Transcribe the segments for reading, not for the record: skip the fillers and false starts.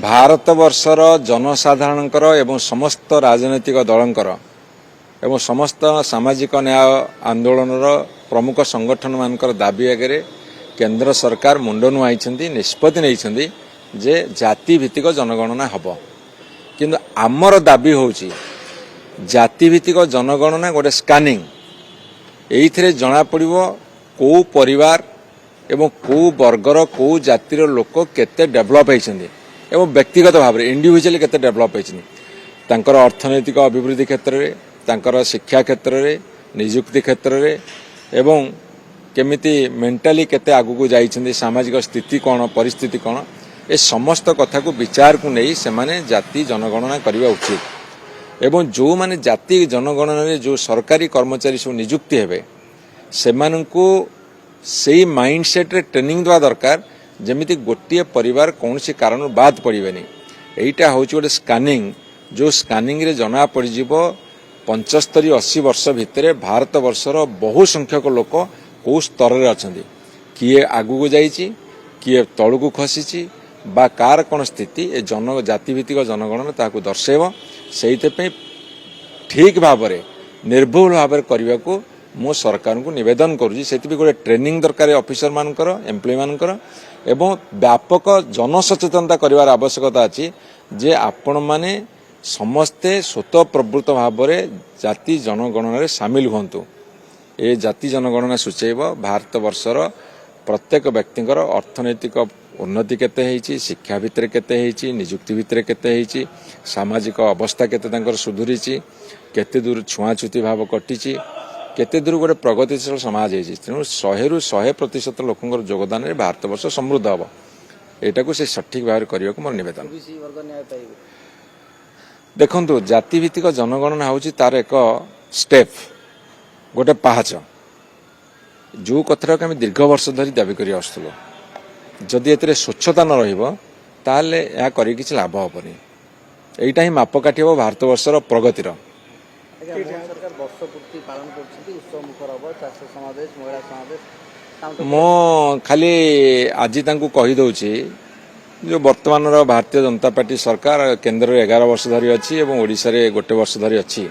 भारत वर्षर जनसाधारणकर एवं समस्त राजनैतिक दलंकर एवं समस्त सामाजिक न्याय आंदोलन प्रमुख संगठन मानकर दाबी आगे केंद्र सरकार मुंड नुआई निष्पत्ति नहीं जे जाति भित्तिक जनगणना हब किंतु आमर दाबी होची जाति भित्तिक जनगणना गोटे स्कानिंग एइथिरे जना पड़िबो को परिवार एवं को वर्गर को जातिर लोक केते डेवलप होइछन्ती एवं व्यक्तिगत भाव में इंडिविजुअली केते डेवलप होइछन्ती तांकर अर्थनैतिक अभिवृद्धि क्षेत्र में तांकर शिक्षा क्षेत्र में नियुक्ति क्षेत्र में एवं केमिति मेंटाली केते आगु जाइछन्ती सामाजिक स्थिति कौन परिस्थिति कौन ए समस्त कथा को विचार को नहीं से माने जाति जनगणना करबा उचित एवं जो माने जाति जनगणना रे जो सरकारी कर्मचारी सब नियुक्ति हेबे सेमानंकु सेही माइंडसेट रे ट्रेनिंग दवा दरकार जेमिति गोटे परिवार कौन सी कारण बाद पड़ेनि एटा हूँ गोटे स्कानिंग जो स्कानिंग रे जना पड़ 75-80 वर्ष भितर भारत वर्षर बहु संख्यक लोक कौ स्तर रे अछंती किए आगु को जाइछि किए तळु को खसीछि बा कार कोन स्थिति ए जन जाति भित्तिक जनगणना ताकू दर्शेब सेइते ठीक भाव में निर्भुल भाव में करने को मो सरकार को निवेदन करुँगी से गोटे ट्रेनिंग दरकार ऑफिसर मानकर एम्प्लॉय मानकर एवं व्यापक जनसचेतनता करार आवश्यकता अच्छी जे आपण माने समस्ते स्वतः प्रवृत्त भाव में जाति जनगणना सामिल हुंतु ए जाति जनगणना सूचेब भारत वर्षर प्रत्येक व्यक्तिंकर अर्थनैतिक उन्नति केते हेची शिक्षा भितर केते हेची नियुक्ति भितर केते हेची सामाजिक अवस्था केते तांकर सुधुरीची केते दूर छुआछुती भाव कटिची केते दूर गोटे प्रगतिशील समाज हेची तेणु 100% लोकंकर योगदान रे भारत वर्ष समृद्ध हबो एटा को से सठिक भाव करने को मोर निवेदन देखंतु जाति भित्तिक जनगणना होची तार एक स्टेप गोटे पाहाच जो कथरा के दीर्घ वर्ष धरी दाबी करी आसुलो जदि एतरे स्वच्छता न रहिबो ताले या करी किछ लाभ होबनी एइटा ही मापकाठी हो भारत वर्षर प्रगतिर मो खाली आज तांकु कहि दउची जो वर्तमान भारतीय जनता पार्टी सरकार केंद्र 11 वर्ष धरी अच्छी एवं ओडिशा रे गोटे वर्ष धरी अच्छी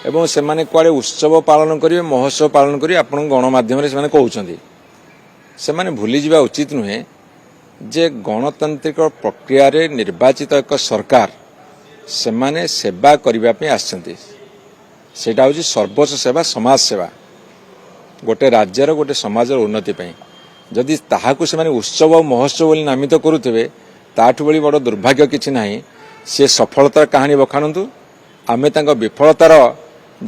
एवं से माने कुआडे उत्सव पालन करिवे महोत्सव पालन करिवे आपण गणमाध्यम रे से माने कहउछन्ती से माने भूली जिबा उचित नुहे जे गणतांत्रिक प्रक्रिया रे निर्वाचित एक सरकार से माने सेवा करिबा पे आछन्ती सेटा होची सर्वोच्च सेवा समाज सेवा गोटे राज्यर गोटे समाजर उन्नति पे जदि ताहाकु से माने उत्सव महोत्सव बोली नामित करुथिबे ताठु बड़ी बड़ दुर्भाग्य किछि नाही से सफलतार कहानी बखाणंतु आमे तांका विफलतार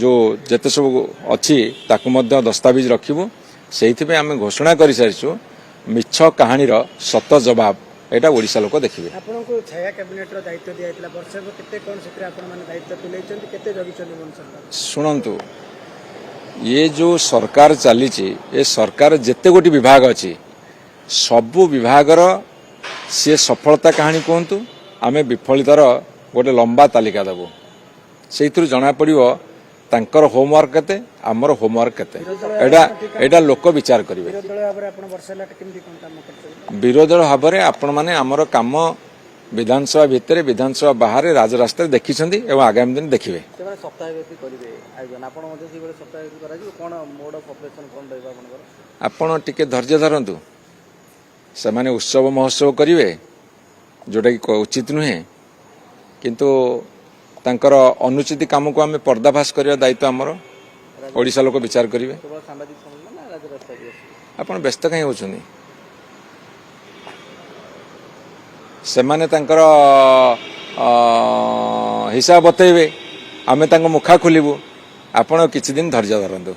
जो जेते सब अछि ताकु मध्य दस्तावेज रखिबु सेइथिबे आमे घोषणा करि सारिछु मिछ कहानीर सत जवाब एटा ओडिशा लोक देखिबे आपन को छाया कैबिनेट रो दायित्व दियाइतला वर्ष केते कोन सेते आपन माने दायित्व तुलैछन्ती केते जगिछन्ती मन सरकार सुनंतु ये जो सरकार चली ये सरकार जेते गोटी विभाग अच्छी सबु विभागर सी सफलता कहानी कहतु आमे विफलतार गोटे लंबा तालिका देबु से जना पड़ो तांकर होमवर्क केते आमर होमवर्क केते एटा लोक विचार करिवे विरोधी दल भाव में आपण माने आमर काम विधानसभा भितर विधानसभा बाहर राजरास्ता देखी एवं आगामी दिन देखिए आपण टिके धैर्य धरतु से माने उत्सव महोत्सव करिवे जोटा कि उचित नुहे किंतु तांकर अनुचित काम को आम पर्दाफाश करने दायित्व आमर ओडिशा लोक विचार करिवे आपण व्यस्त कहीं होछनी से माने तांकर हिसाब बतेबे आमे तांको मुखा खोलिबु आपण किछि दिन धैर्य धरंतु।